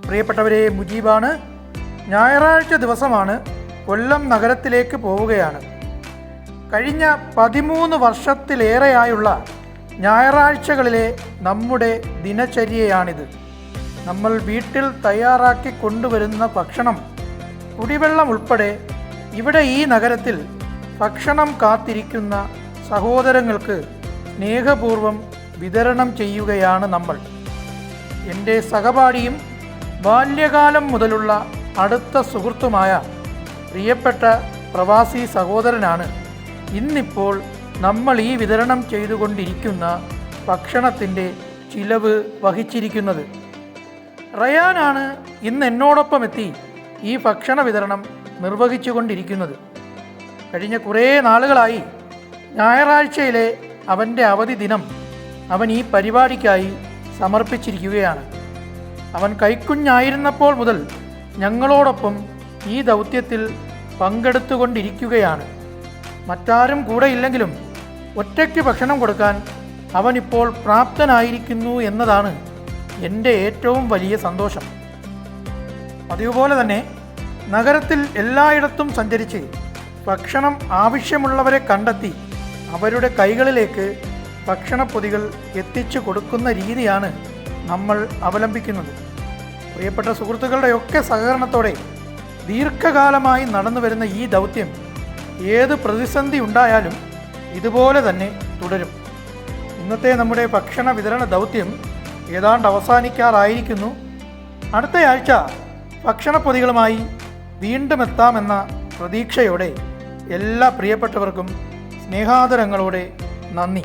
പ്രിയപ്പെട്ടവരെ, മുജീബാണ്. ഞായറാഴ്ച ദിവസമാണ്. കൊല്ലം നഗരത്തിലേക്ക് പോവുകയാണ്. കഴിഞ്ഞ 13 വർഷത്തിലേറെയായുള്ള ഞായറാഴ്ചകളിലെ നമ്മുടെ ദിനചര്യയാണിത്. നമ്മൾ വീട്ടിൽ തയ്യാറാക്കി കൊണ്ടുവരുന്ന ഭക്ഷണം, കുടിവെള്ളം ഉൾപ്പെടെ ഇവിടെ ഈ നഗരത്തിൽ ഭക്ഷണം കാത്തിരിക്കുന്ന സഹോദരങ്ങൾക്ക് സ്നേഹപൂർവ്വം വിതരണം ചെയ്യുകയാണ് നമ്മൾ. എൻ്റെ സഹപാഠിയും ബാല്യകാലം മുതലുള്ള അടുത്ത സുഹൃത്തുമായ പ്രിയപ്പെട്ട പ്രവാസി സഹോദരനാണ് ഇന്നിപ്പോൾ നമ്മൾ ഈ വിതരണം ചെയ്തുകൊണ്ടിരിക്കുന്ന ഭക്ഷണത്തിൻ്റെ ചിലവ് വഹിച്ചിരിക്കുന്നത്. റയാനാണ് ഇന്ന് എന്നോടൊപ്പം എത്തി ഈ ഭക്ഷണ വിതരണം നിർവഹിച്ചു കൊണ്ടിരിക്കുന്നത്. കഴിഞ്ഞ കുറേ നാളുകളായി ഞായറാഴ്ചയിലെ അവൻ്റെ അവധി ദിനം അവൻ ഈ പരിപാടിക്കായി സമർപ്പിച്ചിരിക്കുകയാണ്. അവൻ കൈക്കുഞ്ഞായിരുന്നപ്പോൾ മുതൽ ഞങ്ങളോടൊപ്പം ഈ ദൗത്യത്തിൽ പങ്കെടുത്തുകൊണ്ടിരിക്കുകയാണ്. മറ്റാരും കൂടെയില്ലെങ്കിലും ഒറ്റയ്ക്ക് ഭക്ഷണം കൊടുക്കാൻ അവനിപ്പോൾ പ്രാപ്തനായിരിക്കുന്നു എന്നതാണ് എൻ്റെ ഏറ്റവും വലിയ സന്തോഷം. അതുപോലെ തന്നെ നഗരത്തിൽ എല്ലായിടത്തും സഞ്ചരിച്ച് ഭക്ഷണം ആവശ്യമുള്ളവരെ കണ്ടെത്തി അവരുടെ കൈകളിലേക്ക് ഭക്ഷണപ്പൊതികൾ എത്തിച്ചു കൊടുക്കുന്ന രീതിയാണ് നമ്മൾ അവലംബിക്കുന്നത്. പ്രിയപ്പെട്ട സുഹൃത്തുക്കളുടെയൊക്കെ സഹകരണത്തോടെ ദീർഘകാലമായി നടന്നു വരുന്ന ഈ ദൗത്യം ഏത് പ്രതിസന്ധി ഉണ്ടായാലും ഇതുപോലെ തന്നെ തുടരും. ഇന്നത്തെ നമ്മുടെ ഭക്ഷണ വിതരണ ദൗത്യം ഏതാണ്ട് അവസാനിക്കാറായിരിക്കുന്നു. അടുത്തയാഴ്ച ഭക്ഷണപ്പൊതികളുമായി വീണ്ടും എത്താമെന്ന പ്രതീക്ഷയോടെ എല്ലാ പ്രിയപ്പെട്ടവർക്കും സ്നേഹാദരങ്ങളോടെ നന്ദി.